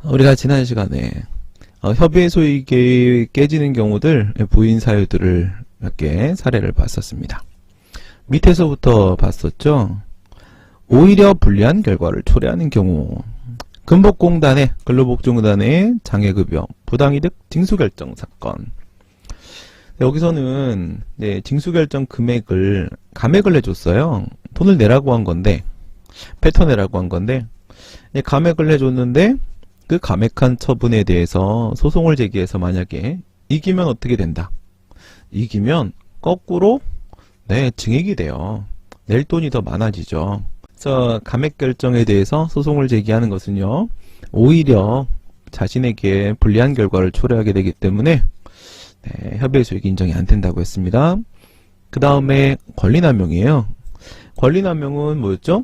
우리가 지난 시간에 협의의 소익이 깨지는 경우들, 부인 사유들을 몇 개 사례를 봤었습니다. 밑에서부터 봤었죠. 오히려 불리한 결과를 초래하는 경우, 근복공단의 근로복지공단의 장애급여, 부당이득 징수결정 사건. 여기서는 징수결정 감액을 해줬어요. 돈을 내라고 한 건데, 뱉어내라고 한 건데, 감액을 해줬는데 그 감액한 처분에 대해서 소송을 제기해서 만약에 이기면 어떻게 된다? 이기면 거꾸로 증액이 돼요. 낼 돈이 더 많아지죠. 그래서 감액 결정에 대해서 소송을 제기하는 것은요, 오히려 자신에게 불리한 결과를 초래하게 되기 때문에 협의의 소익이 인정이 안 된다고 했습니다. 그 다음에 권리남용이에요. 권리남용은 뭐였죠?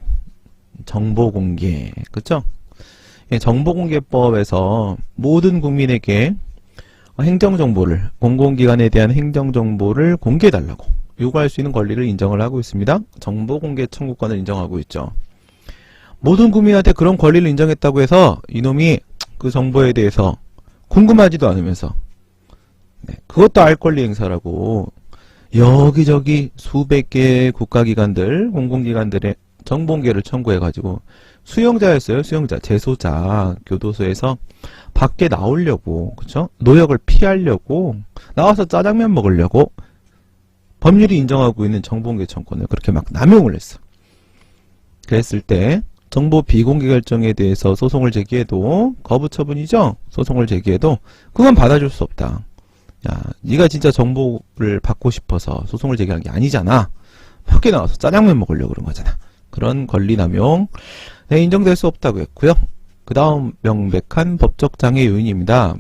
정보공개, 그쵸? 정보공개법에서 모든 국민에게 행정정보를, 공공기관에 대한 행정정보를 공개해달라고 요구할 수 있는 권리를 인정을 하고 있습니다. 정보공개 청구권을 인정하고 있죠. 모든 국민한테 그런 권리를 인정했다고 해서 이놈이 그 정보에 대해서 궁금하지도 않으면서 그것도 알 권리 행사라고 여기저기 수백 개의 국가기관들, 공공기관들의 정보공개를 청구해가지고 수용자였어요. 수용자, 재소자, 교도소에서 밖에 나오려고, 그쵸? 노역을 피하려고 나와서 짜장면 먹으려고 법률이 인정하고 있는 정보공개 청구권을 그렇게 막 남용을 했어. 그랬을 때 정보 비공개 결정에 대해서 소송을 제기해도 거부 처분이죠. 소송을 제기해도 그건 받아줄 수 없다. 야, 네가 진짜 정보를 받고 싶어서 소송을 제기한 게 아니잖아. 밖에 나와서 짜장면 먹으려고 그런 거잖아. 그런 권리 남용 인정될 수 없다고 했고요. 그 다음 명백한 법적 장애 요인입니다.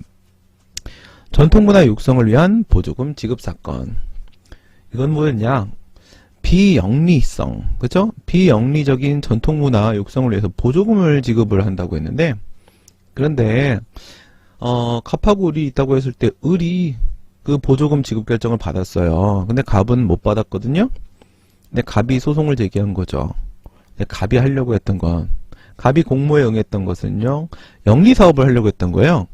전통문화 육성을 위한 보조금 지급 사건. 이건 뭐였냐? 비영리성, 그죠? 비영리적인 전통문화 육성을 위해서 보조금을 지급을 한다고 했는데, 그런데 갑하고 을이 있다고 했을 때 을이 그 보조금 지급 결정을 받았어요. 근데 갑은 못 받았거든요. 근데 갑이 소송을 제기한 거죠. 갑이 하려고 했던 건, 갑이 공모에 응했던 것은요, 영리사업을 하려고 했던 거예요.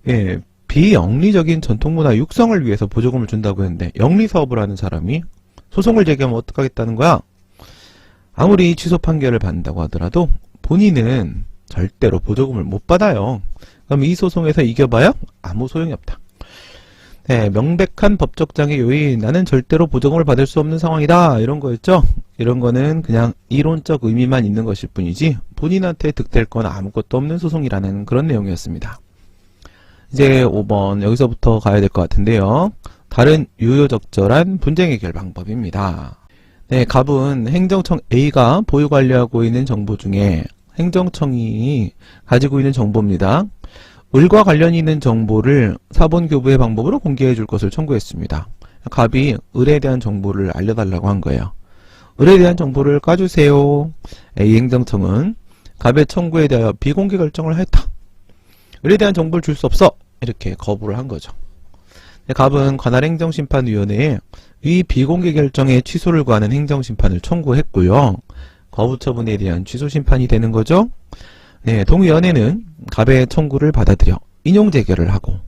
예, 비영리적인 전통문화 육성을 위해서 보조금을 준다고 했는데, 영리사업을 하는 사람이 소송을 제기하면 어떡하겠다는 거야? 아무리 취소 판결을 받는다고 하더라도 본인은 절대로 보조금을 못 받아요. 그럼 이 소송에서 이겨봐야 아무 소용이 없다. 명백한 법적 장애 요인, 나는 절대로 보조금을 받을 수 없는 상황이다, 이런 거였죠. 이런 거는 그냥 이론적 의미만 있는 것일 뿐이지 본인한테 득될 건 아무것도 없는 소송이라는 그런 내용이었습니다. 이제 5번 여기서부터 가야 될 것 같은데요. 다른 유효적절한 분쟁 해결 방법입니다. 갑은 행정청 A가 보유 관리하고 있는 정보 중에 행정청이 가지고 있는 정보입니다. 을과 관련이 있는 정보를 사본교부의 방법으로 공개해 줄 것을 청구했습니다. 갑이 을에 대한 정보를 알려달라고 한 거예요. 을에 대한 정보를 까주세요. A 행정청은 갑의 청구에 대하여 비공개 결정을 했다. 을에 대한 정보를 줄 수 없어. 이렇게 거부를 한 거죠. 갑은 관할 행정심판위원회에 위 비공개 결정의 취소를 구하는 행정심판을 청구했고요. 거부 처분에 대한 취소 심판이 되는 거죠. 동위원회는 갑의 청구를 받아들여 인용 재결을 하고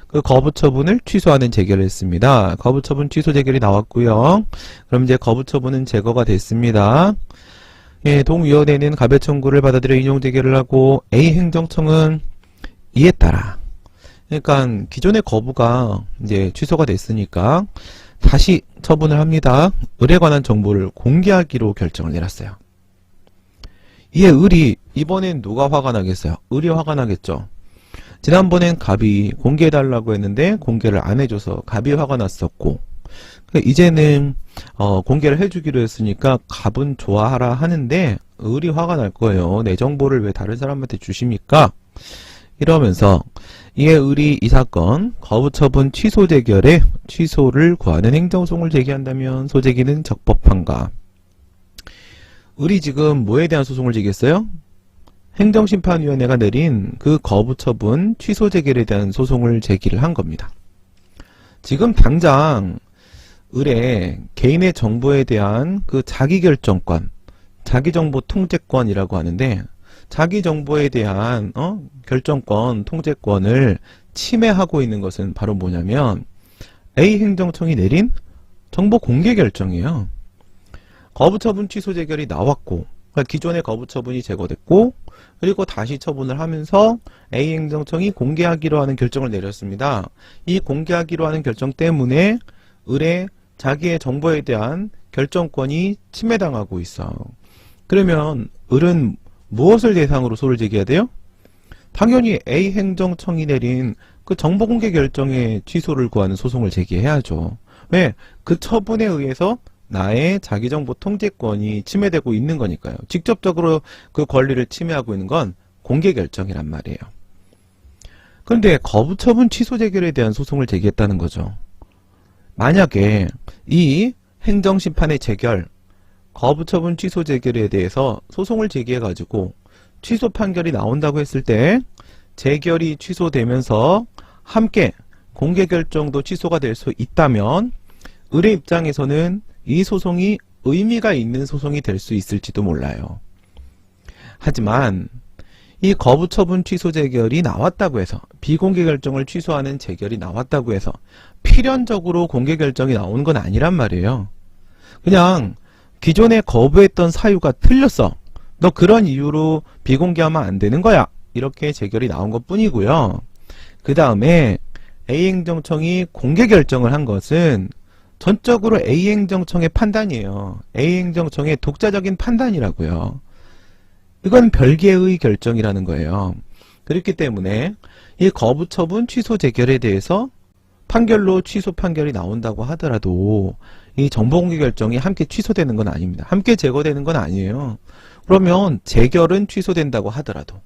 그 거부 처분을 취소하는 재결을 했습니다. 거부 처분 취소 재결이 나왔고요. 그럼 이제 거부 처분은 제거가 됐습니다. 동위원회는 갑의 청구를 받아들여 인용 재결을 하고 A 행정청은 이에 따라, 그러니까 기존의 거부가 이제 취소가 됐으니까 다시 처분을 합니다. 을에 관한 정보를 공개하기로 결정을 내렸어요. 이에 을이, 이번엔 누가 화가 나겠어요? 을이 화가 나겠죠. 지난번엔 갑이 공개해달라고 했는데 공개를 안 해줘서 갑이 화가 났었고, 이제는 공개를 해주기로 했으니까 갑은 좋아하라 하는데 을이 화가 날 거예요. 내 정보를 왜 다른 사람한테 주십니까? 이러면서 이에 을이 이 사건 거부처분 취소 재결에 취소를 구하는 행정소송을 제기한다면 소제기는 적법한가? 을이 지금 뭐에 대한 소송을 제기했어요? 행정심판위원회가 내린 그 거부처분 취소 재결에 대한 소송을 제기를 한 겁니다. 지금 당장 을의 개인의 정보에 대한 그 자기결정권, 자기정보 통제권이라고 하는데 자기 정보에 대한 결정권, 통제권을 침해하고 있는 것은 바로 뭐냐면 A 행정청이 내린 정보 공개 결정이에요. 거부처분 취소 재결이 나왔고, 그러니까 기존의 거부처분이 제거됐고, 그리고 다시 처분을 하면서 A 행정청이 공개하기로 하는 결정을 내렸습니다. 이 공개하기로 하는 결정 때문에 을의 자기의 정보에 대한 결정권이 침해당하고 있어. 그러면 을은 무엇을 대상으로 소를 제기해야 돼요? 당연히 A 행정청이 내린 그 정보 공개 결정의 취소를 구하는 소송을 제기해야죠. 왜? 그 처분에 의해서 나의 자기정보 통제권이 침해되고 있는 거니까요. 직접적으로 그 권리를 침해하고 있는 건 공개 결정이란 말이에요. 그런데 거부처분 취소 재결에 대한 소송을 제기했다는 거죠. 만약에 이 행정심판의 재결, 거부처분 취소 재결에 대해서 소송을 제기해가지고 취소 판결이 나온다고 했을 때 재결이 취소되면서 함께 공개 결정도 취소가 될 수 있다면 을의 입장에서는 이 소송이 의미가 있는 소송이 될 수 있을지도 몰라요. 하지만 이 거부처분 취소 재결이 나왔다고 해서 비공개 결정을 취소하는 재결이 나왔다고 해서 필연적으로 공개 결정이 나오는 건 아니란 말이에요. 그냥 기존에 거부했던 사유가 틀렸어. 너 그런 이유로 비공개하면 안 되는 거야. 이렇게 재결이 나온 것 뿐이고요. 그 다음에 A 행정청이 공개 결정을 한 것은 전적으로 A 행정청의 판단이에요. A 행정청의 독자적인 판단이라고요. 이건 별개의 결정이라는 거예요. 그렇기 때문에 이 거부처분 취소 재결에 대해서 판결로 취소 판결이 나온다고 하더라도 이 정보공개 결정이 함께 취소되는 건 아닙니다. 함께 제거되는 건 아니에요. 그러면 재결은 취소된다고 하더라도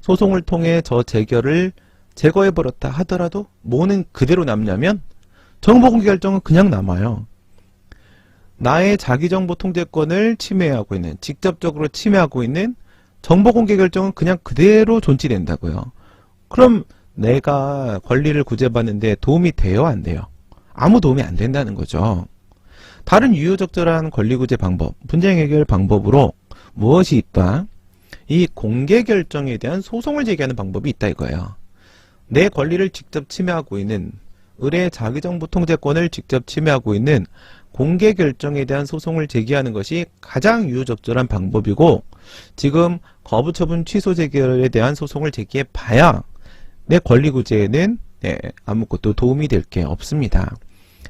소송을 통해 저 재결을 제거해버렸다 하더라도 뭐는 그대로 남냐면 정보공개 결정은 그냥 남아요. 나의 자기정보 통제권을 침해하고 있는, 직접적으로 침해하고 있는 정보공개 결정은 그냥 그대로 존치된다고요. 그럼 내가 권리를 구제받는데 도움이 돼요? 안 돼요? 아무 도움이 안 된다는 거죠. 다른 유효적절한 권리구제 방법, 분쟁 해결 방법으로 무엇이 있다? 이 공개 결정에 대한 소송을 제기하는 방법이 있다 이거예요. 내 권리를 직접 침해하고 있는, 을의 자기정보 통제권을 직접 침해하고 있는 공개 결정에 대한 소송을 제기하는 것이 가장 유효적절한 방법이고, 지금 거부처분 취소 재결에 대한 소송을 제기해 봐야 내 권리 구제에는 아무것도 도움이 될 게 없습니다.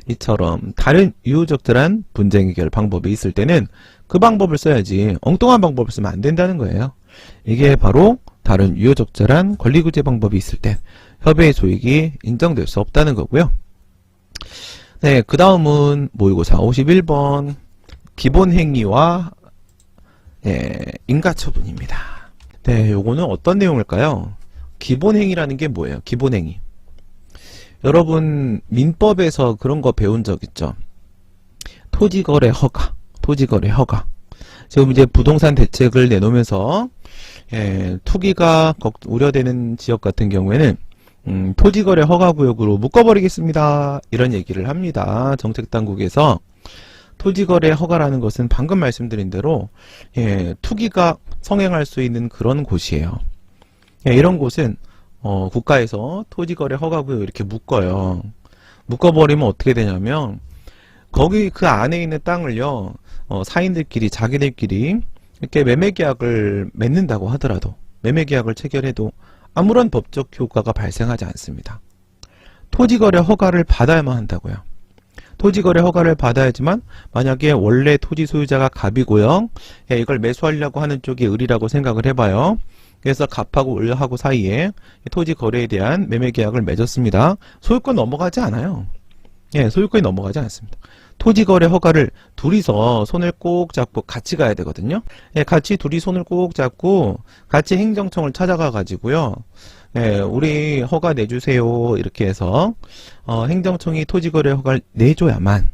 이처럼 다른 유효적절한 분쟁 해결 방법이 있을 때는 그 방법을 써야지 엉뚱한 방법을 쓰면 안 된다는 거예요. 이게 바로 다른 유효적절한 권리 구제 방법이 있을 때 협의의 소익이 인정될 수 없다는 거고요. 네, 그 다음은 모의고사 51번 기본행위와 인가처분입니다. 네, 요거는 어떤 내용일까요? 기본행위라는 게 뭐예요? 기본행위. 여러분 민법에서 그런 거 배운 적 있죠? 토지거래 허가, 토지거래 허가. 지금 이제 부동산 대책을 내놓으면서 투기가 우려되는 지역 같은 경우에는 토지거래 허가구역으로 묶어버리겠습니다. 이런 얘기를 합니다. 정책당국에서. 토지거래 허가라는 것은 방금 말씀드린 대로 투기가 성행할 수 있는 그런 곳이에요. 이런 곳은 국가에서 토지거래 허가구역 이렇게 묶어요. 묶어버리면 어떻게 되냐면 거기 그 안에 있는 땅을요 사인들끼리 자기들끼리 이렇게 매매계약을 맺는다고 하더라도, 매매계약을 체결해도 아무런 법적 효과가 발생하지 않습니다. 토지거래 허가를 받아야만 한다고요. 토지거래 허가를 받아야지만 만약에 원래 토지 소유자가 갑이고요, 이걸 매수하려고 하는 쪽이 을이라고 생각을 해봐요. 그래서 갑하고 을하고 사이에 토지 거래에 대한 매매 계약을 맺었습니다. 소유권 넘어가지 않아요. 소유권이 넘어가지 않습니다. 토지 거래 허가를 둘이서 손을 꼭 잡고 같이 가야 되거든요. 같이 둘이 손을 꼭 잡고 같이 행정청을 찾아가 가지고요. 우리 허가 내주세요. 이렇게 해서 행정청이 토지 거래 허가를 내줘야만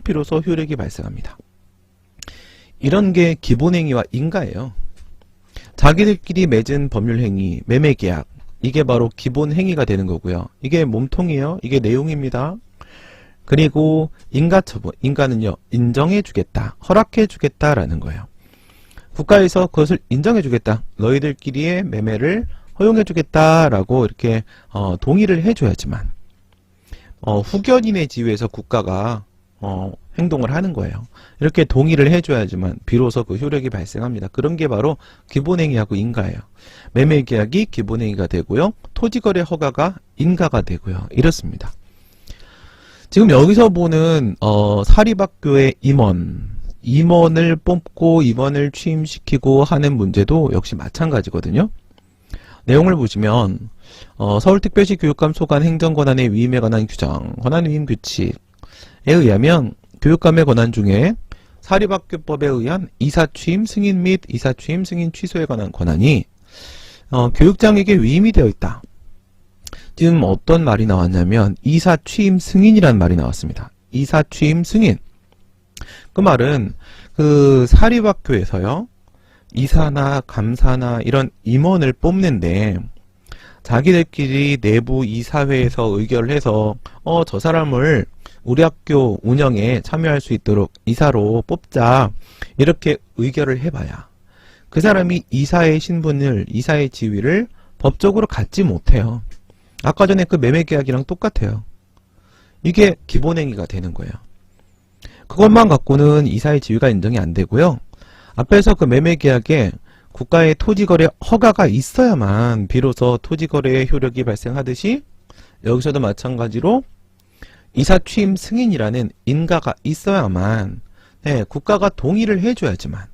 비로소 효력이 발생합니다. 이런 게 기본행위와 인가예요. 자기들끼리 맺은 법률행위, 매매계약, 이게 바로 기본행위가 되는 거고요. 이게 몸통이에요. 이게 내용입니다. 그리고 인가처분, 인가는요 인정해주겠다, 허락해주겠다라는 거예요. 국가에서 그것을 인정해주겠다. 너희들끼리의 매매를 허용해주겠다라고 이렇게 동의를 해줘야지만 후견인의 지위에서 국가가 행동을 하는 거예요. 이렇게 동의를 해줘야지만 비로소 그 효력이 발생합니다. 그런 게 바로 기본행위하고 인가예요. 매매계약이 기본행위가 되고요. 토지거래 허가가 인가가 되고요. 이렇습니다. 지금 여기서 보는 사립학교의 임원을 뽑고 임원을 취임시키고 하는 문제도 역시 마찬가지거든요. 내용을 보시면 서울특별시 교육감 소관 행정권한의 위임에 관한 규정, 권한위임 규칙에 의하면 교육감의 권한 중에 사립학교법에 의한 이사취임 승인 및 이사취임 승인 취소에 관한 권한이 교육장에게 위임이 되어 있다. 지금 어떤 말이 나왔냐면 이사취임 승인이라는 말이 나왔습니다. 이사취임 승인. 그 말은 그 사립학교에서요. 이사나 감사나 이런 임원을 뽑는데 자기들끼리 내부 이사회에서 의결을 해서 저 사람을 우리 학교 운영에 참여할 수 있도록 이사로 뽑자 이렇게 의결을 해봐야 그 사람이 이사의 신분을 이사의 지위를 법적으로 갖지 못해요. 아까 전에 그 매매계약이랑 똑같아요. 이게 기본행위가 되는 거예요. 그것만 갖고는 이사의 지위가 인정이 안 되고요. 앞에서 그 매매계약에 국가의 토지거래 허가가 있어야만 비로소 토지거래의 효력이 발생하듯이 여기서도 마찬가지로 이사취임 승인이라는 인가가 있어야만 국가가 동의를 해줘야지만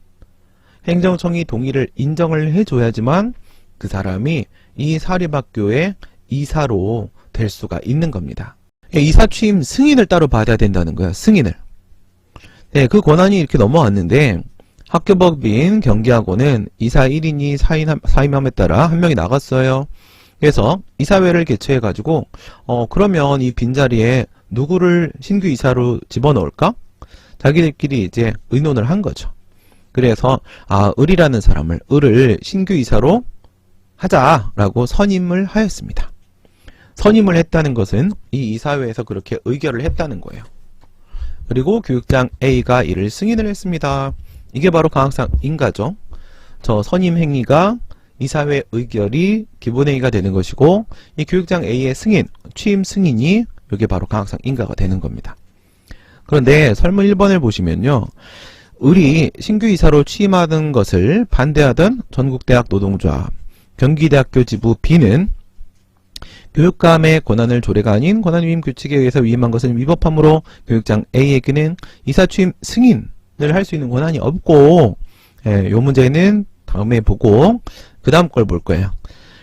행정청이 동의를 인정을 해줘야지만 그 사람이 이 사립학교의 이사로 될 수가 있는 겁니다. 이사취임 승인을 따로 받아야 된다는 거예요. 승인을. 그 권한이 이렇게 넘어왔는데 학교법인 경기학원은 이사 1인이 사임함에 따라 한 명이 나갔어요. 그래서 이사회를 개최해가지고 그러면 이 빈자리에 누구를 신규 이사로 집어넣을까? 자기들끼리 이제 의논을 한 거죠. 그래서 을이라는 사람을 을을 신규 이사로 하자라고 선임을 하였습니다. 선임을 했다는 것은 이 이사회에서 그렇게 의결을 했다는 거예요. 그리고 교육장 A가 이를 승인을 했습니다. 이게 바로 강학상 인가죠. 저 선임 행위가 이사회 의결이 기본행위가 되는 것이고 이 교육장 A의 승인, 취임 승인이 이게 바로 강학상 인가가 되는 겁니다. 그런데 설문 1번을 보시면요. 을이 신규 이사로 취임하는 것을 반대하던 전국대학 노동조합, 경기대학교 지부 B는 교육감의 권한을 조례가 아닌 권한위임 규칙에 의해서 위임한 것은 위법하므로 교육장 A에게는 이사 취임 승인을 할 수 있는 권한이 없고 요 문제는 다음에 보고 그 다음 걸 볼 거예요.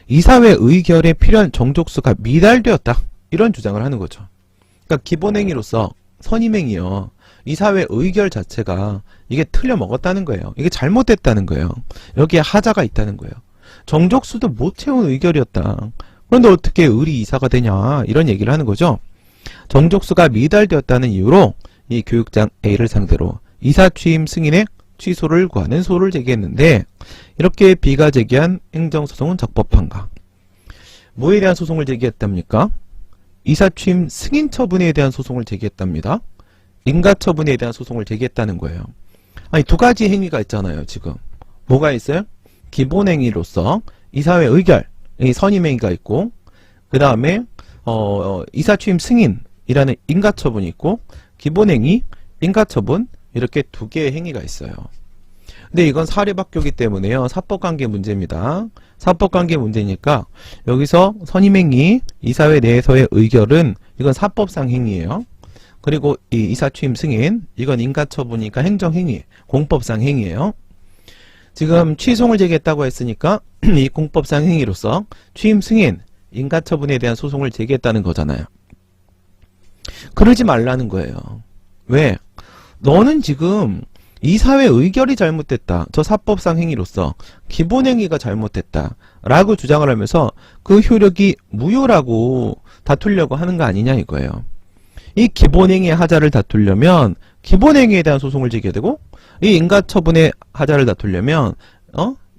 이사회 의결에 필요한 정족수가 미달되었다. 이런 주장을 하는 거죠. 그러니까 기본행위로서 선임행위요. 이사회 의결 자체가 이게 틀려 먹었다는 거예요. 이게 잘못됐다는 거예요. 여기에 하자가 있다는 거예요. 정족수도 못 채운 의결이었다. 그런데 어떻게 을이 이사가 되냐 이런 얘기를 하는 거죠. 정족수가 미달되었다는 이유로 이 교육장 A를 상대로 이사 취임 승인의 취소를 구하는 소를 제기했는데 이렇게 B가 제기한 행정소송은 적법한가? 뭐에 대한 소송을 제기했답니까? 이사 취임 승인 처분에 대한 소송을 제기했답니다. 인가 처분에 대한 소송을 제기했다는 거예요. 아니 두 가지 행위가 있잖아요. 지금 뭐가 있어요? 기본행위로서 이사회 의결 이 선임행위가 있고 그 다음에 이사취임 승인이라는 인가처분이 있고 기본행위, 인가처분 이렇게 두 개의 행위가 있어요. 근데 이건 사립학교이기 때문에요. 사법관계 문제입니다. 사법관계 문제니까 여기서 선임행위, 이사회 내에서의 의결은 이건 사법상 행위예요. 그리고 이 이사취임 승인 이건 인가처분이니까 행정행위, 공법상 행위예요. 지금 취소를 제기했다고 했으니까 이 공법상 행위로서 취임 승인, 인가처분에 대한 소송을 제기했다는 거잖아요. 그러지 말라는 거예요. 왜? 너는 지금 이사회 의결이 잘못됐다. 저 사법상 행위로서 기본행위가 잘못됐다. 라고 주장을 하면서 그 효력이 무효라고 다투려고 하는 거 아니냐 이거예요. 이 기본행위의 하자를 다투려면 기본행위에 대한 소송을 제기해야 되고 이 인가처분의 하자를 다투려면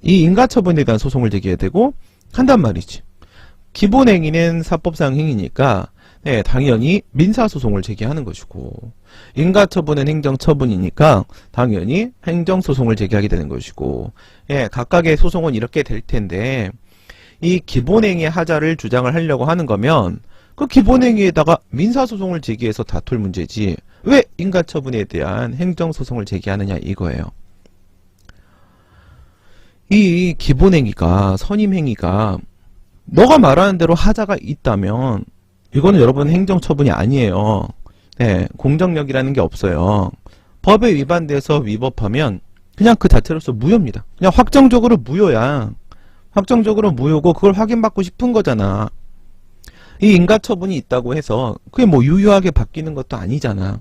이 인가처분에 대한 소송을 제기해야 되고 한단 말이지. 기본행위는 사법상 행위니까 네, 당연히 민사소송을 제기하는 것이고, 인가처분은 행정처분이니까 당연히 행정소송을 제기하게 되는 것이고, 예, 각각의 소송은 이렇게 될 텐데, 이 기본행위 하자를 주장을 하려고 하는 거면 그 기본행위에다가 민사소송을 제기해서 다툴 문제지 왜 인가처분에 대한 행정소송을 제기하느냐 이거예요. 이 기본행위가 선임행위가 너가 말하는 대로 하자가 있다면 이거는 여러분 행정처분이 아니에요. 네, 공정력이라는 게 없어요. 법에 위반돼서 위법하면 그냥 그 자체로서 무효입니다. 그냥 확정적으로 무효야. 확정적으로 무효고 그걸 확인받고 싶은 거잖아. 이 인가처분이 있다고 해서 그게 뭐 유효하게 바뀌는 것도 아니잖아.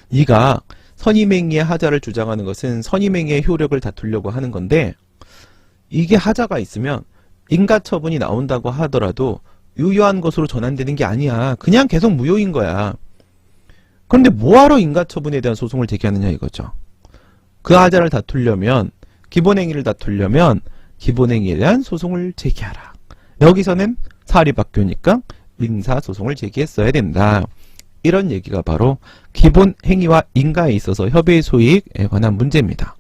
네가 선임행위의 하자를 주장하는 것은 선임행위의 효력을 다투려고 하는 건데 이게 하자가 있으면 인가처분이 나온다고 하더라도 유효한 것으로 전환되는 게 아니야. 그냥 계속 무효인 거야. 그런데 뭐하러 인가처분에 대한 소송을 제기하느냐 이거죠. 그 하자를 다투려면 기본행위를 다투려면 기본행위에 대한 소송을 제기하라. 여기서는 사립학교니까 민사소송을 제기했어야 된다. 이런 얘기가 바로 기본행위와 인가에 있어서 협의의 소익에 관한 문제입니다.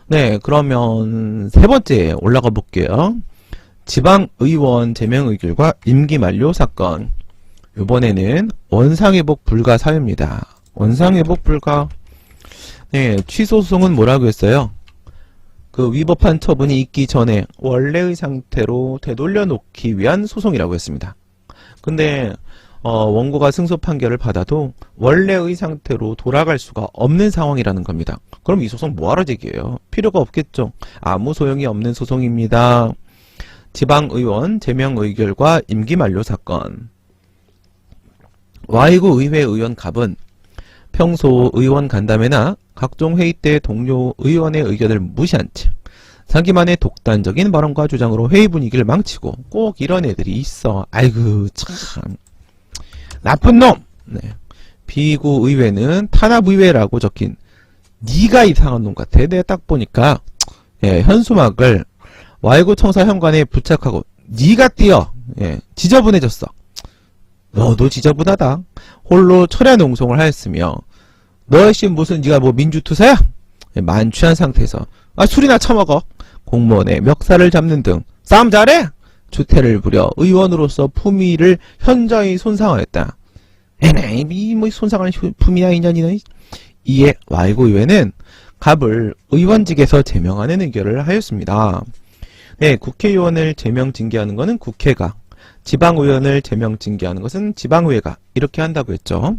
네, 그러면 세 번째 올라가 볼게요. 지방의원 제명의결과 임기만료 사건. 이번에는 원상회복 불가 사유입니다. 원상회복 불가. 네, 취소소송은 뭐라고 했어요? 그 위법한 처분이 있기 전에 원래의 상태로 되돌려 놓기 위한 소송이라고 했습니다. 근데 원고가 승소 판결을 받아도 원래의 상태로 돌아갈 수가 없는 상황이라는 겁니다. 그럼 이 소송 뭐하러 제기해요? 필요가 없겠죠. 아무 소용이 없는 소송입니다. 지방의원 제명의결과 임기만료 사건. Y구 의회 의원 갑은 평소 의원 간담회나 각종 회의 때 동료 의원의 의견을 무시한 채 자기만의 독단적인 발언과 주장으로 회의 분위기를 망치고 꼭 이런 애들이 있어. 아이고 참 나쁜 놈. 네. 비구 의회는 탄압의회라고 적힌 네가 이상한 놈 같아. 내가 딱 보니까 예, 현수막을 Y구 청사 현관에 부착하고 네가 띄어. 예, 지저분해졌어. 너도 지저분하다. 홀로 철야 농성을 하였으며 너씨 무슨 네가 뭐 민주투사야? 만취한 상태에서 술이나 처먹어. 공무원의 멱살을 잡는 등 싸움 잘해? 주태를 부려 의원으로서 품위를 현저히 손상하였다. 에이 뭐 손상하는 품위나 인연이네. 이에 Y구 의회는 갑을 의원직에서 제명하는 의결을 하였습니다. 네, 국회의원을 제명 징계하는 것은 국회가, 지방의원을 제명 징계하는 것은 지방의회가 이렇게 한다고 했죠.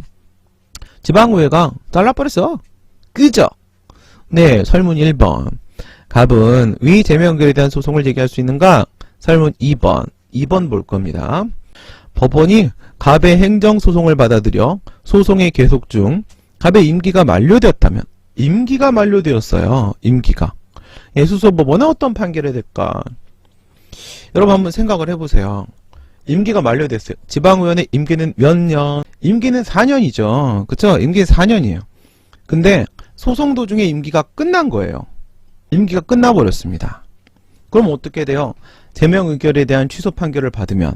지방의회가 잘라버렸어. 그죠? 네, 설문 1번. 갑은 위 제명결에 대한 소송을 제기할 수 있는가? 설문 2번. 2번 볼 겁니다. 법원이 갑의 행정소송을 받아들여 소송의 계속 중 갑의 임기가 만료되었다면, 임기가 만료되었어요. 임기가. 예, 수소법원은 어떤 판결을 될까? 여러분 한번 생각을 해보세요. 임기가 만료됐어요. 지방의원의 임기는 몇 년? 임기는 4년이죠. 그쵸? 임기는 4년이에요. 근데 소송 도중에 임기가 끝난 거예요. 임기가 끝나버렸습니다. 그럼 어떻게 돼요? 제명 의결에 대한 취소 판결을 받으면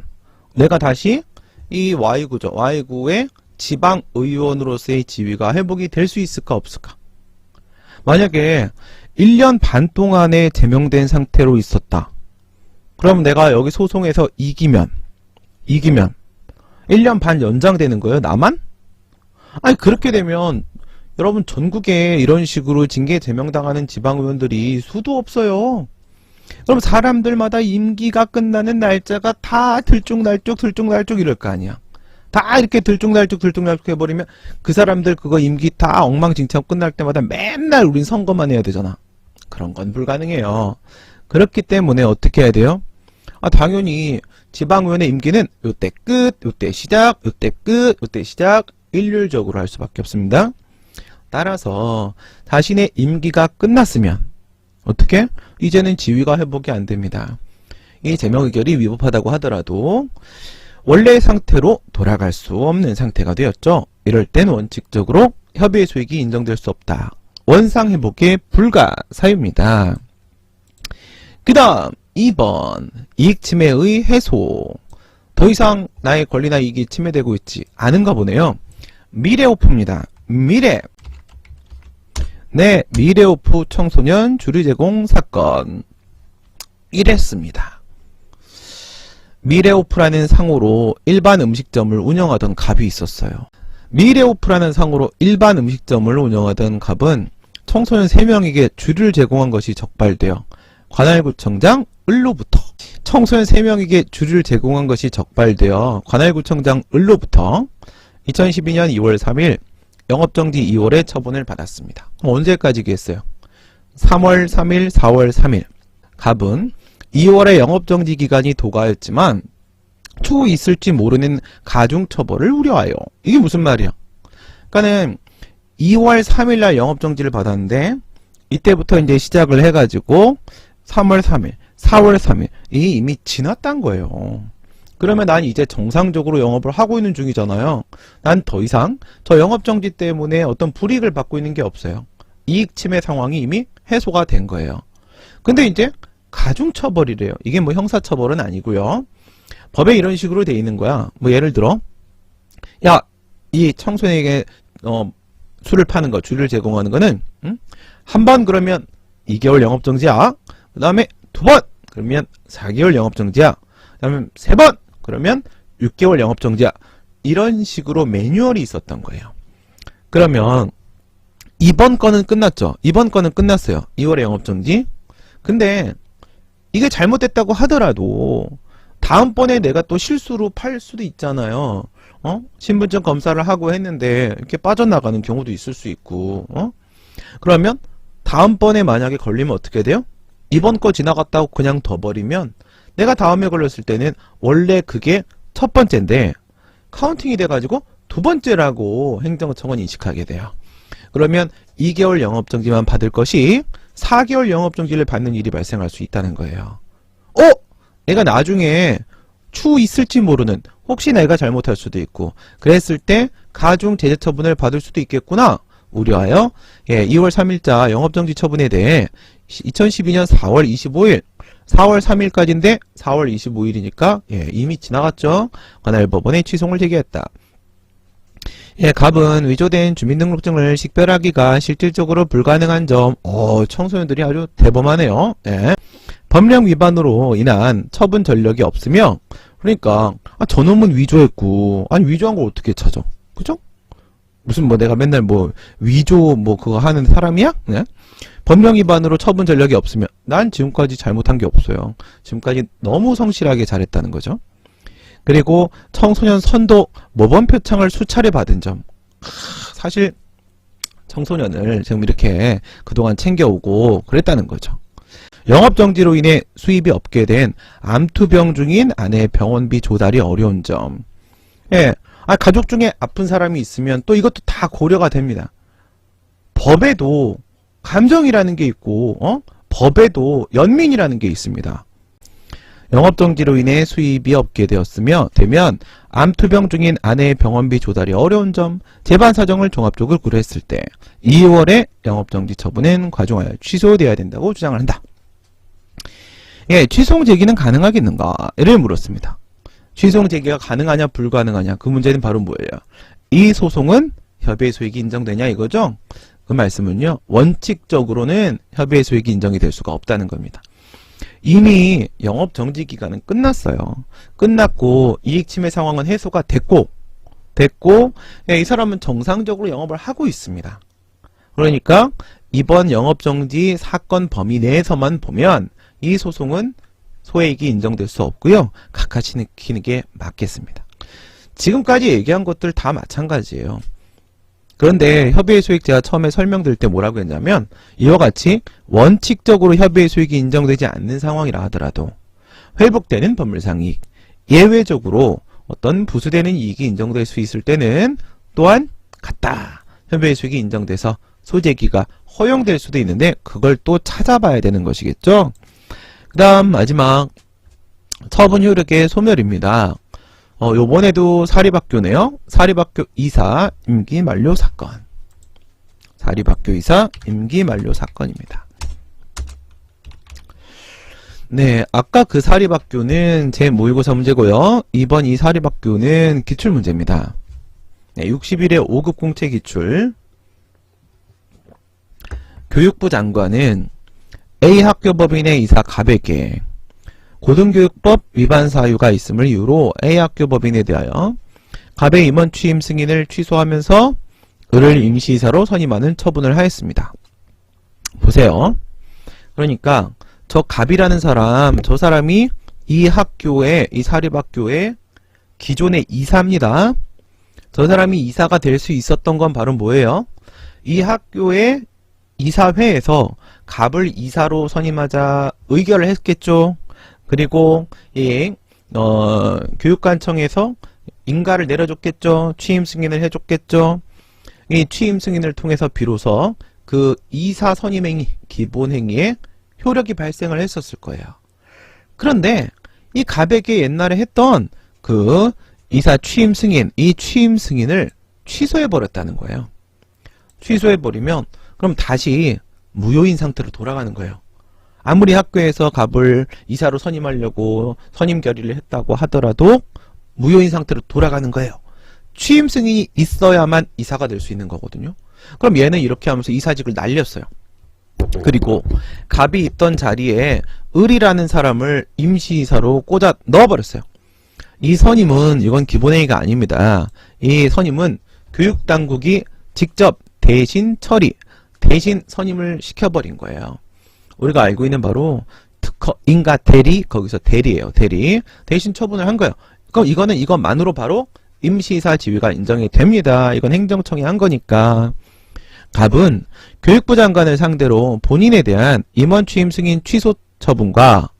내가 다시 이 Y구죠. Y구의 지방의원으로서의 지위가 회복이 될 수 있을까 없을까? 만약에 1년 반 동안에 제명된 상태로 있었다. 그럼 내가 여기 소송에서 이기면 1년 반 연장되는 거예요? 나만? 아니 그렇게 되면 여러분 전국에 이런 식으로 징계 제명당하는 지방의원들이 수도 없어요. 그럼 사람들마다 임기가 끝나는 날짜가 다 들쭉날쭉 이럴 거 아니야. 다 이렇게 들쭉날쭉 해버리면 그 사람들 그거 임기 다 엉망진창 끝날 때마다 맨날 우린 선거만 해야 되잖아. 그런 건 불가능해요. 그렇기 때문에 어떻게 해야 돼요? 당연히 지방의원의 임기는 요때 끝, 요때 시작, 요때 끝, 요때 시작 일률적으로 할 수밖에 없습니다. 따라서 자신의 임기가 끝났으면 어떻게? 이제는 지위가 회복이 안 됩니다. 이 제명 의결이 위법하다고 하더라도 원래의 상태로 돌아갈 수 없는 상태가 되었죠. 이럴 땐 원칙적으로 협의의 소익이 인정될 수 없다. 원상회복의 불가 사유입니다. 그 다음 2번 이익침해의 해소. 더 이상 나의 권리나 이익이 침해되고 있지 않은가 보네요. 미래오프입니다. 미래. 네, 미래오프 청소년 주류 제공 사건. 이랬습니다. 미래오프라는 상호로 일반 음식점을 운영하던 갑이 있었어요. 미래오프라는 상호로 일반 음식점을 운영하던 갑은 청소년 3명에게 주류를 제공한 것이 적발되어 관할구청장 을로부터 청소년 3명에게 주류를 제공한 것이 적발되어 관할구청장 을로부터 2012년 2월 3일 영업정지 2월에 처분을 받았습니다. 그럼 언제까지 했어요? 3월 3일, 4월 3일. 갑은 2월에 영업정지 기간이 도가였지만 추후 있을지 모르는 가중처벌을 우려하여. 이게 무슨 말이야? 그러니까는 2월 3일날 영업정지를 받았는데 이때부터 이제 시작을 해가지고 3월 3일, 4월 3일 이게 이미 지났단 거예요. 그러면 난 이제 정상적으로 영업을 하고 있는 중이잖아요. 난 더 이상 저 영업정지 때문에 어떤 불이익을 받고 있는 게 없어요. 이익 침해 상황이 이미 해소가 된 거예요. 근데 이제 가중처벌이래요. 이게 뭐 형사처벌은 아니고요. 법에 이런 식으로 돼 있는 거야. 뭐 예를 들어 야, 이 청소년에게 술을 파는 거, 주류를 제공하는 거는 한 번 그러면 2개월 영업정지야. 그 다음에 2번 그러면 4개월 영업정지야. 그 다음에 3번 그러면 6개월 영업정지야. 이런 식으로 매뉴얼이 있었던 거예요. 그러면 이번 건은 끝났죠. 이번 건은 끝났어요. 2월에 영업정지. 근데 이게 잘못됐다고 하더라도 다음번에 내가 또 실수로 팔 수도 있잖아요. 신분증 검사를 하고 했는데 이렇게 빠져나가는 경우도 있을 수 있고, 그러면 다음번에 만약에 걸리면 어떻게 돼요? 이번 거 지나갔다고 그냥 둬 버리면 내가 다음에 걸렸을 때는 원래 그게 첫 번째인데 카운팅이 돼가지고 두 번째라고 행정청은 인식하게 돼요. 그러면 2개월 영업정지만 받을 것이 4개월 영업정지를 받는 일이 발생할 수 있다는 거예요. 내가 나중에 추후 있을지 모르는, 혹시 내가 잘못할 수도 있고 그랬을 때 가중 제재 처분을 받을 수도 있겠구나 우려하여 2월 3일자 영업정지 처분에 대해 2012년 4월 25일 4월 3일까지인데 4월 25일이니까 이미 지나갔죠. 관할법원에 취소를 제기했다. 갑은 위조된 주민등록증을 식별하기가 실질적으로 불가능한 점. 청소년들이 아주 대범하네요. 법령 위반으로 인한 처분 전력이 없으며, 그러니까 저놈은 위조했고, 아니 위조한 걸 어떻게 찾아? 그죠? 무슨 뭐 내가 맨날 뭐 위조 뭐 그거 하는 사람이야? 네? 법령 위반으로 처분 전력이 없으면 난 지금까지 잘못한 게 없어요. 지금까지 너무 성실하게 잘했다는 거죠. 그리고 청소년 선도 모범 표창을 수차례 받은 점. 사실 청소년을 지금 이렇게 그동안 챙겨오고 그랬다는 거죠. 영업정지로 인해 수입이 없게 된 암투병 중인 아내의 병원비 조달이 어려운 점. 가족 중에 아픈 사람이 있으면 또 이것도 다 고려가 됩니다. 법에도 감정이라는 게 있고 법에도 연민이라는 게 있습니다. 영업정지로 인해 수입이 없게 되면 암투병 중인 아내의 병원비 조달이 어려운 점, 재반 사정을 종합적으로 고려했을 때 2월에 영업정지 처분은 과중하여 취소되어야 된다고 주장을 한다. 취소 제기는 가능하겠는가?를 물었습니다. 취소 제기가 가능하냐 불가능하냐, 그 문제는 바로 뭐예요? 이 소송은 협의의 소익이 인정되냐 이거죠? 그 말씀은요, 원칙적으로는 협의의 소익이 인정이 될 수가 없다는 겁니다. 이미 영업정지 기간은 끝났어요. 끝났고 이익침해 상황은 해소가 됐고 이 사람은 정상적으로 영업을 하고 있습니다. 그러니까 이번 영업정지 사건 범위 내에서만 보면 이 소송은 소액이 인정될 수 없고요. 각하시키는 게 맞겠습니다. 지금까지 얘기한 것들 다 마찬가지예요. 그런데 협의의 소익 제가 처음에 설명드릴 때 뭐라고 했냐면 이와 같이 원칙적으로 협의의 소익이 인정되지 않는 상황이라 하더라도 회복되는 법률상 이익, 예외적으로 어떤 부수되는 이익이 인정될 수 있을 때는 또한 같다. 협의의 소익이 인정돼서 소재기가 허용될 수도 있는데 그걸 또 찾아봐야 되는 것이겠죠. 그 다음 마지막 처분 효력의 소멸입니다. 요번에도 사립학교네요. 사립학교 이사 임기 만료 사건. 사립학교 이사 임기 만료 사건입니다. 네, 아까 그 사립학교는 제 모의고사 문제고요. 이번 이 사립학교는 기출문제입니다. 네, 60일의 5급 공채 기출. 교육부 장관은 A 학교 법인의 이사 갑에게 고등교육법 위반 사유가 있음을 이유로 A 학교 법인에 대하여 갑의 임원 취임 승인을 취소하면서 을을 임시이사로 선임하는 처분을 하였습니다. 보세요. 그러니까 저 갑이라는 사람, 저 사람이 이 학교에, 이 사립학교의 기존의 이사입니다. 저 사람이 이사가 될 수 있었던 건 바로 뭐예요? 이 학교의 이사회에서 갑을 이사로 선임하자 의결을 했겠죠. 그리고 교육관청에서 인가를 내려줬겠죠. 취임 승인을 해줬겠죠. 이 취임 승인을 통해서 비로소 그 이사 선임 행위, 기본 행위에 효력이 발생을 했었을 거예요. 그런데 이 갑에게 옛날에 했던 그 이사 취임 승인, 이 취임 승인을 취소해버렸다는 거예요. 취소해버리면 그럼 다시 무효인 상태로 돌아가는 거예요. 아무리 학교에서 갑을 이사로 선임하려고 선임 결의를 했다고 하더라도 무효인 상태로 돌아가는 거예요. 취임 승인이 있어야만 이사가 될 수 있는 거거든요. 그럼 얘는 이렇게 하면서 이사직을 날렸어요. 그리고 갑이 있던 자리에 을이라는 사람을 임시이사로 꽂아 넣어버렸어요. 이 선임은 이건 기본행위가 아닙니다. 이 선임은 교육당국이 직접 대신 처리, 대신 선임을 시켜버린 거예요. 우리가 알고 있는 바로 특허, 인가 대리, 거기서 대리예요. 대리. 대신 처분을 한 거예요. 그럼 이거는 이것만으로 바로 임시이사 지위가 인정이 됩니다. 이건 행정청이 한 거니까. 갑은 교육부 장관을 상대로 본인에 대한 임원 취임 승인 취소 처분과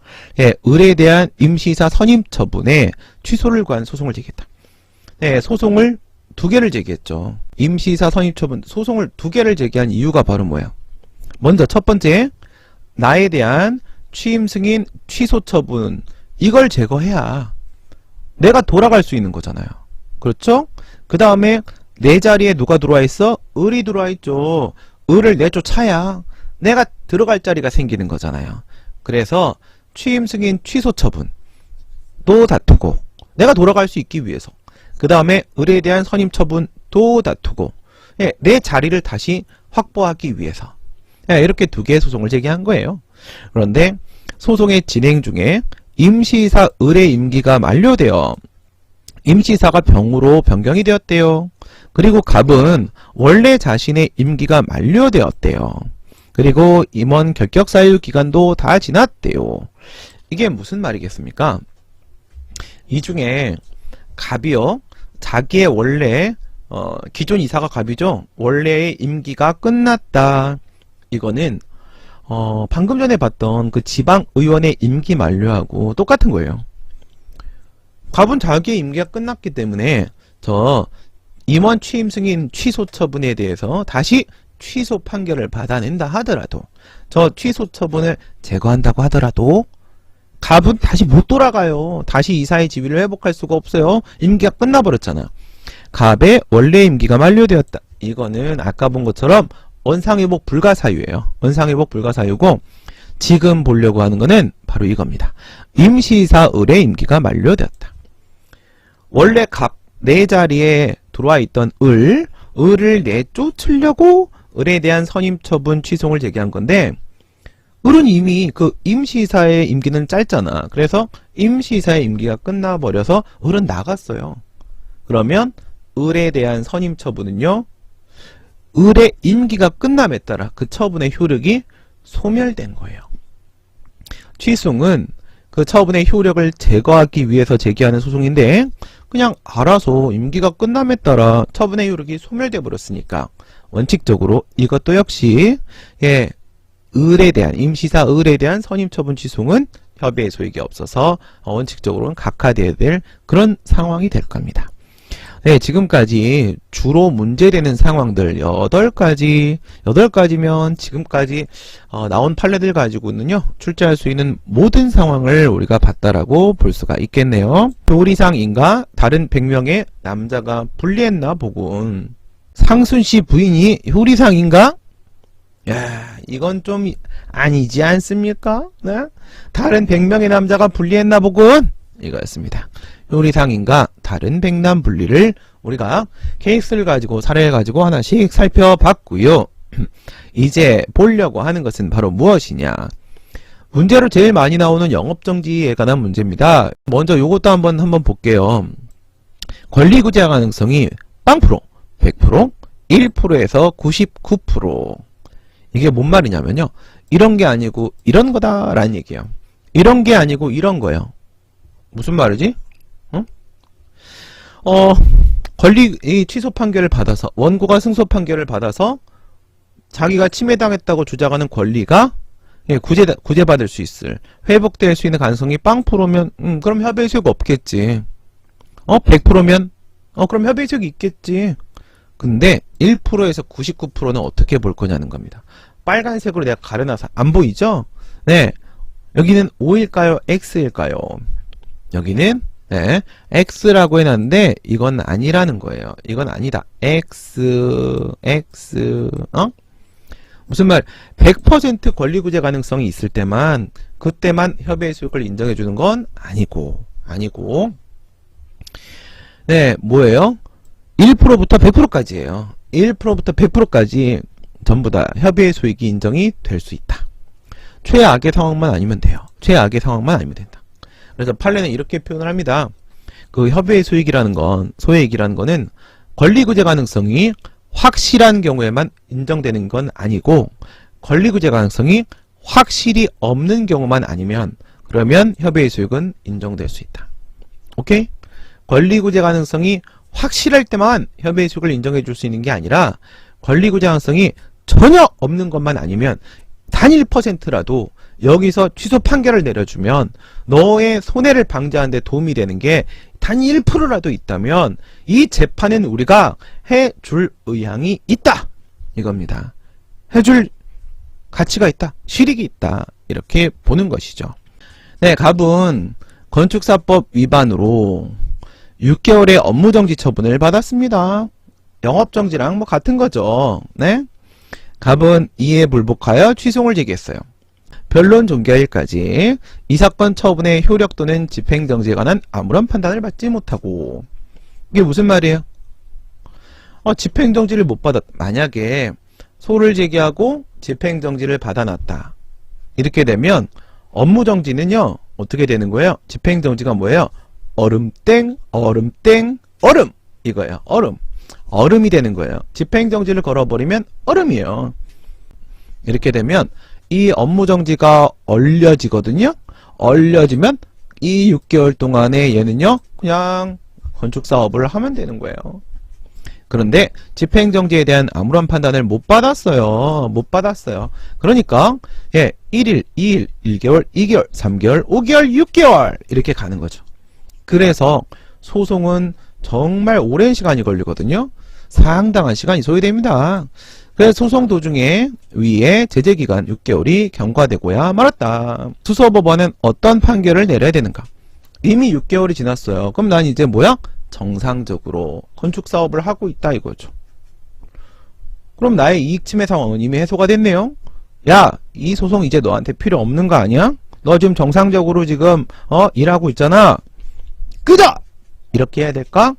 을에 대한 임시이사 선임 처분에 취소를 구한 소송을 제기했다. 네, 소송을 2개를 제기했죠. 임시이사 선임 처분 소송을 2개를 제기한 이유가 바로 뭐예요? 먼저 첫 번째, 나에 대한 취임 승인 취소 처분, 이걸 제거해야 내가 돌아갈 수 있는 거잖아요. 그렇죠? 그 다음에 내 자리에 누가 들어와 있어? 을이 들어와 있죠. 을을 내쫓아야 내가 들어갈 자리가 생기는 거잖아요. 그래서 취임 승인 취소 처분도 다투고, 내가 돌아갈 수 있기 위해서, 그 다음에 을에 대한 선임 처분도 다투고, 내 자리를 다시 확보하기 위해서 이렇게 2개의 소송을 제기한 거예요. 그런데 소송의 진행 중에 임시이사 을의 임기가 만료되어 임시이사가 병으로 변경이 되었대요. 그리고 갑은 원래 자신의 임기가 만료되었대요. 그리고 임원 결격 사유 기간도 다 지났대요. 이게 무슨 말이겠습니까? 이 중에 갑이요, 자기의 원래 기존 이사가 갑이죠. 원래의 임기가 끝났다. 이거는 방금 전에 봤던 그 지방의원의 임기 만료하고 똑같은 거예요. 갑은 자기의 임기가 끝났기 때문에 저 임원 취임 승인 취소 처분에 대해서 다시 취소 판결을 받아낸다 하더라도, 저 취소 처분을 제거한다고 하더라도 갑은 다시 못 돌아가요. 다시 이사의 지위를 회복할 수가 없어요. 임기가 끝나버렸잖아. 갑의 원래 임기가 만료되었다. 이거는 아까 본 것처럼 원상회복 불가사유예요. 원상회복 불가사유고, 지금 보려고 하는 거는 바로 이겁니다. 임시이사 을의 임기가 만료되었다. 원래 갑 내 자리에 들어와 있던 을을 내쫓으려고 을에 대한 선임 처분 취소를 제기한 건데, 을은 이미 그 임시이사의 임기는 짧잖아. 그래서 임시이사의 임기가 끝나버려서 을은 나갔어요. 그러면 을에 대한 선임 처분은요, 을의 임기가 끝남에 따라 그 처분의 효력이 소멸된 거예요. 취소는 그 처분의 효력을 제거하기 위해서 제기하는 소송인데, 그냥 알아서 임기가 끝남에 따라 처분의 효력이 소멸돼 버렸으니까 원칙적으로 이것도 역시 을에 대한, 임시사 을에 대한 선임 처분 취소는 협의의 소익이 없어서 원칙적으로는 각하돼야 될 그런 상황이 될 겁니다. 네, 지금까지 주로 문제되는 상황들 8가지면 지금까지 나온 판례들 가지고는요, 출제할 수 있는 모든 상황을 우리가 봤다라고 볼 수가 있겠네요. 효리상인가 다른 100명의 남자가 불리했나 보군. 상순씨 부인이 효리상인가? 야, 이건 좀 아니지 않습니까? 네? 다른 100명의 남자가 분리했나 보군. 이거였습니다. 요리상인가 다른 백남 분리를 우리가 케이스를 가지고 사례를 가지고 하나씩 살펴봤고요. 이제 보려고 하는 것은 바로 무엇이냐? 문제로 제일 많이 나오는 영업정지에 관한 문제입니다. 먼저 요것도 한번 볼게요. 권리구제 가능성이 0%, 100%, 1%에서 99%. 이게 뭔 말이냐면요. 이런 게 아니고 이런 거다라는 얘기예요. 이런 게 아니고 이런 거예요. 무슨 말이지? 이 취소 판결을 받아서, 원고가 승소 판결을 받아서 자기가 침해당했다고 주장하는 권리가 구제받을 수 있을, 회복될 수 있는 가능성이 0%면, 그럼 협의 수요가 없겠지. 100%면, 그럼 협의 수요가 있겠지. 근데 1%에서 99%는 어떻게 볼 거냐는 겁니다. 빨간색으로 내가 가려놔서 안 보이죠? 네. 여기는 O일까요? X일까요? 여기는 네, X라고 해놨는데 이건 아니라는 거예요. 이건 아니다. 무슨 말? 100% 권리구제 가능성이 있을 때만, 그때만 협의의 수익을 인정해주는 건 아니고. 네, 뭐예요? 1%부터 100%까지예요. 1%부터 100%까지 전부 다 협의의 소익이 인정이 될 수 있다. 최악의 상황만 아니면 돼요. 최악의 상황만 아니면 된다. 그래서 판례는 이렇게 표현을 합니다. 그 협의의 소액이라는 건, 소액이라는 거는 권리구제 가능성이 확실한 경우에만 인정되는 건 아니고, 권리구제 가능성이 확실히 없는 경우만 아니면, 그러면 협의의 소액은 인정될 수 있다. 오케이? 권리구제 가능성이 확실할 때만 협의의 소액을 인정해 줄 수 있는 게 아니라, 권리구제 가능성이 전혀 없는 것만 아니면 단 1%라도 여기서 취소 판결을 내려주면 너의 손해를 방지하는 데 도움이 되는 게 단 1%라도 있다면 이 재판은 우리가 해줄 의향이 있다. 이겁니다. 해줄 가치가 있다. 실익이 있다. 이렇게 보는 것이죠. 네, 갑은 건축사법 위반으로 6개월의 업무정지 처분을 받았습니다. 영업정지랑 뭐 같은 거죠. 네. 갑은 이에 불복하여 취소를 제기했어요. 변론 종결일까지 이 사건 처분의 효력 또는 집행정지에 관한 아무런 판단을 받지 못하고. 이게 무슨 말이에요? 집행정지를 못 만약에 소를 제기하고 집행정지를 받아놨다. 이렇게 되면 업무정지는요, 어떻게 되는 거예요? 집행정지가 뭐예요? 얼음. 이거예요. 얼음이 되는 거예요. 집행정지를 걸어버리면 얼음이에요. 이렇게 되면 이 업무정지가 얼려지거든요. 얼려지면 이 6개월 동안에 얘는요, 그냥 건축사업을 하면 되는 거예요. 그런데 집행정지에 대한 아무런 판단을 못 받았어요. 그러니까 1일, 2일, 1개월, 2개월, 3개월, 5개월, 6개월 이렇게 가는 거죠. 그래서 소송은 정말 오랜 시간이 걸리거든요. 상당한 시간이 소요됩니다. 그래서 소송 도중에 위에 제재기간 6개월이 경과되고야 말았다. 수서법원은 어떤 판결을 내려야 되는가? 이미 6개월이 지났어요. 그럼 난 이제 뭐야? 정상적으로 건축사업을 하고 있다 이거죠. 그럼 나의 이익침해 상황은 이미 해소가 됐네요. 야, 이 소송 이제 너한테 필요 없는 거 아니야? 너 지금 정상적으로 지금 일하고 있잖아. 끄자! 이렇게 해야 될까?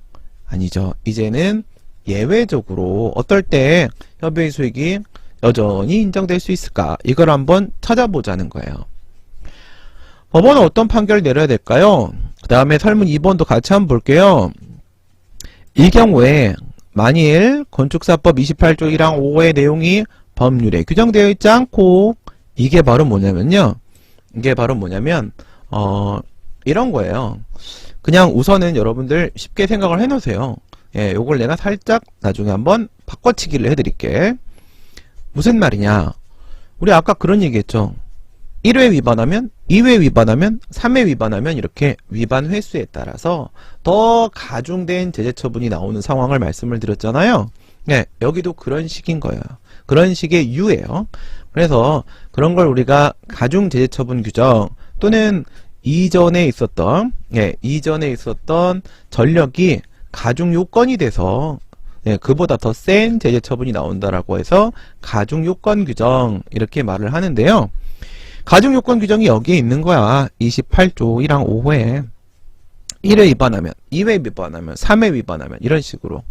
아니죠. 이제는 예외적으로 어떨 때 협의의 수익이 여전히 인정될 수 있을까? 이걸 한번 찾아보자는 거예요. 법원은 어떤 판결을 내려야 될까요? 그 다음에 설문 2번도 같이 한번 볼게요. 이 경우에 만일 건축사법 28조 1항 5의 내용이 법률에 규정되어 있지 않고, 이게 바로 뭐냐면 이런 거예요. 그냥 우선은 여러분들 쉽게 생각을 해놓으세요. 요걸 내가 살짝 나중에 한번 바꿔치기를 해드릴게. 무슨 말이냐? 우리 아까 그런 얘기 했죠. 1회 위반하면, 2회 위반하면, 3회 위반하면 이렇게 위반 횟수에 따라서 더 가중된 제재 처분이 나오는 상황을 말씀을 드렸잖아요. 여기도 그런 식인 거예요. 그런 식의 유예요. 그래서 그런 걸 우리가 가중 제재 처분 규정 또는 이전에 있었던 전력이 가중 요건이 돼서 네, 그보다 더 센 제재 처분이 나온다라고 해서 가중요건 규정 이렇게 말을 하는데요. 가중요건 규정이 여기에 있는 거야. 28조 1항 5호에 1회 위반하면, 2회 위반하면, 3회 위반하면 이런 식으로.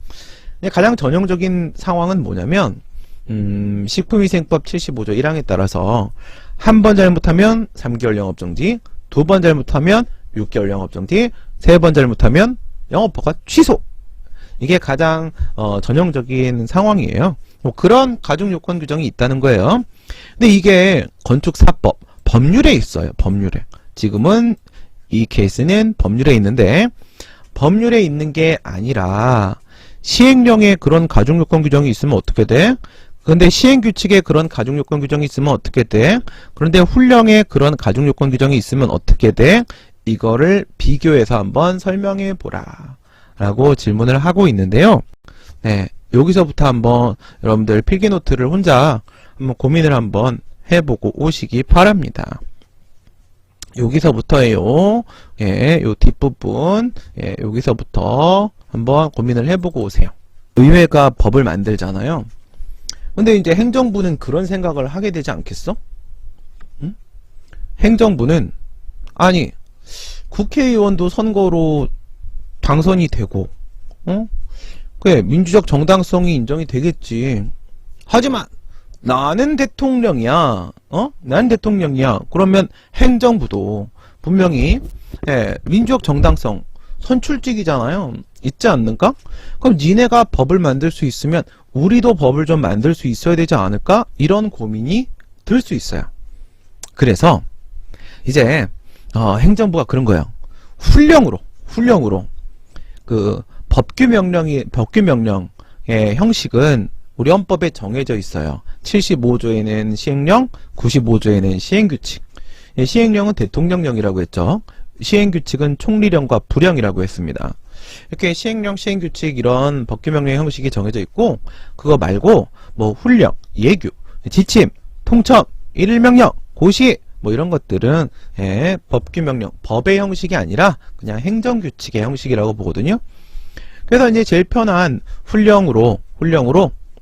가장 전형적인 상황은 뭐냐면 식품위생법 75조 1항에 따라서 한 번 잘못하면 3개월 영업정지, 두 번 잘못하면 6개월 영업정지, 세 번 잘못하면 영업허가 취소. 이게 가장 전형적인 상황이에요. 그런 가중요건 규정이 있다는 거예요. 근데 이게 건축사법, 법률에 있어요. 법률에. 지금은 이 케이스는 법률에 있는데 법률에 있는 게 아니라 시행령에 그런 가중요건 규정이 있으면 어떻게 돼? 근데 시행규칙에 그런 가중요건 규정이 있으면 어떻게 돼? 그런데 훈령에 그런 가중요건 규정이 있으면 어떻게 돼? 이거를 비교해서 한번 설명해 보라 라고 질문을 하고 있는데요. 네, 여기서부터 한번 여러분들 필기노트를 혼자 한번 고민을 한번 해보고 오시기 바랍니다. 여기서부터예요. 예, 요 뒷부분, 예, 여기서부터 한번 고민을 해보고 오세요. 의회가 법을 만들잖아요. 근데 이제 행정부는 그런 생각을 하게 되지 않겠어? 응? 행정부는, 아니, 국회의원도 선거로 당선이 되고, 그래, 민주적 정당성이 인정이 되겠지. 하지만, 나는 대통령이야. 난 대통령이야. 그러면 행정부도 분명히, 예, 민주적 정당성, 선출직이잖아요. 있지 않는가? 그럼 니네가 법을 만들 수 있으면 우리도 법을 좀 만들 수 있어야 되지 않을까? 이런 고민이 들 수 있어요. 그래서 이제 행정부가 그런 거예요. 훈령으로 그 법규명령의 형식은 우리 헌법에 정해져 있어요. 75조에는 시행령, 95조에는 시행규칙. 시행령은 대통령령이라고 했죠. 시행규칙은 총리령과 부령이라고 했습니다. 이렇게 시행령, 시행규칙 이런 법규명령 형식이 정해져 있고 그거 말고 뭐 훈령, 예규, 지침, 통첩, 일일명령, 고시 뭐 이런 것들은 예, 법규명령, 법의 형식이 아니라 그냥 행정규칙의 형식이라고 보거든요. 그래서 이제 제일 편한 훈령으로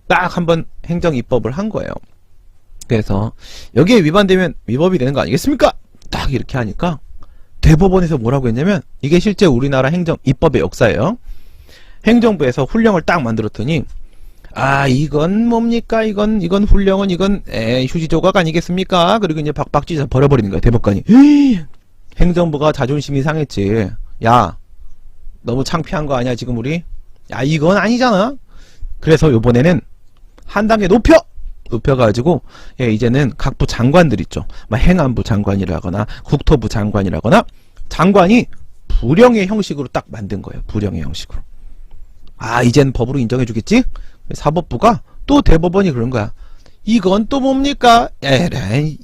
딱 한번 행정입법을 한 거예요. 그래서 여기에 위반되면 위법이 되는 거 아니겠습니까? 딱 이렇게 하니까 대법원에서 뭐라고 했냐면 이게 실제 우리나라 행정입법의 역사예요. 행정부에서 훈령을 딱 만들었더니 아 이건 뭡니까? 이건 훈령은 이건 휴지조각 아니겠습니까? 그리고 이제 박박 찢어 버려버리는 거야 대법관이. 행정부가 자존심이 상했지. 야 너무 창피한 거 아니야 지금 우리? 야 이건 아니잖아. 그래서 요번에는 한 단계 높여가지고 예, 이제는 각부 장관들 있죠. 막 행안부 장관이라거나 국토부 장관이라거나 장관이 부령의 형식으로 딱 만든 거예요. 부령의 형식으로. 아 이젠 법으로 인정해주겠지? 사법부가 또 대법원이 그런 거야. 이건 또 뭡니까? 에라이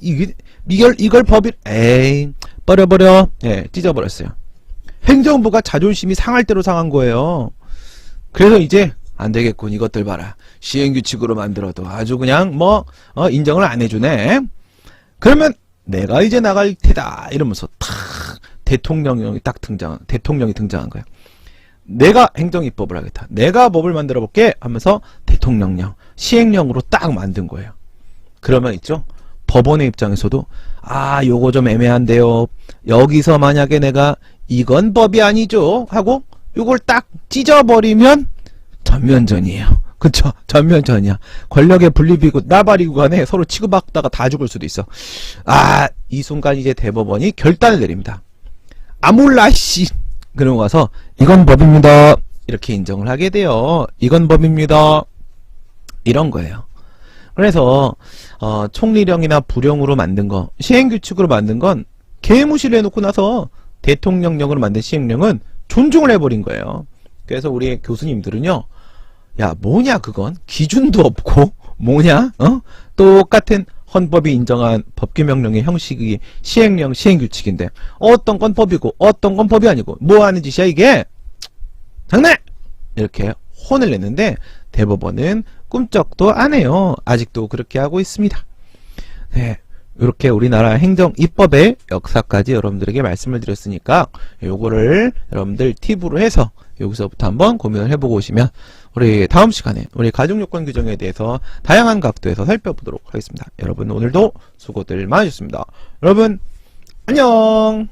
이걸 법이 에이 버려 예 찢어버렸어요. 행정부가 자존심이 상할 대로 상한 거예요. 그래서 이제 안 되겠군. 이것들 봐라. 시행규칙으로 만들어도 아주 그냥 인정을 안 해주네. 그러면 내가 이제 나갈 테다. 이러면서 탁 대통령이 등장한 거야. 내가 행정입법을 하겠다. 내가 법을 만들어 볼게 하면서 대통령령, 시행령으로 딱 만든 거예요. 그러면 있죠. 법원의 입장에서도 아 요거 좀 애매한데요. 여기서 만약에 내가 이건 법이 아니죠 하고 요걸 딱 찢어버리면 전면전이에요. 그쵸? 전면전이야. 권력의 분리비고 나발이고 간에 서로 치고받다가 다 죽을 수도 있어. 아, 이 순간 이제 대법원이 결단을 내립니다. 아몰라 씨. 그러고 가서 이건 법입니다. 이렇게 인정을 하게 돼요. 이건 법입니다. 이런 거예요. 그래서 총리령이나 부령으로 만든 거, 시행규칙으로 만든 건 개무시를 해놓고 나서 대통령령으로 만든 시행령은 존중을 해버린 거예요. 그래서 우리 교수님들은요. 야 뭐냐 그건 기준도 없고 뭐냐 똑같은 헌법이 인정한 법규명령의 형식이 시행령 시행규칙인데 어떤 건 법이고 어떤 건 법이 아니고 뭐 하는 짓이야 이게 장난 이렇게 혼을 냈는데 대법원은 꿈쩍도 안 해요. 아직도 그렇게 하고 있습니다. 네. 이렇게 우리나라 행정 입법의 역사까지 여러분들에게 말씀을 드렸으니까 요거를 여러분들 팁으로 해서 여기서부터 한번 고민을 해보고 오시면 우리 다음 시간에 우리 가족요건 규정에 대해서 다양한 각도에서 살펴보도록 하겠습니다. 여러분 오늘도 수고들 많으셨습니다. 여러분 안녕.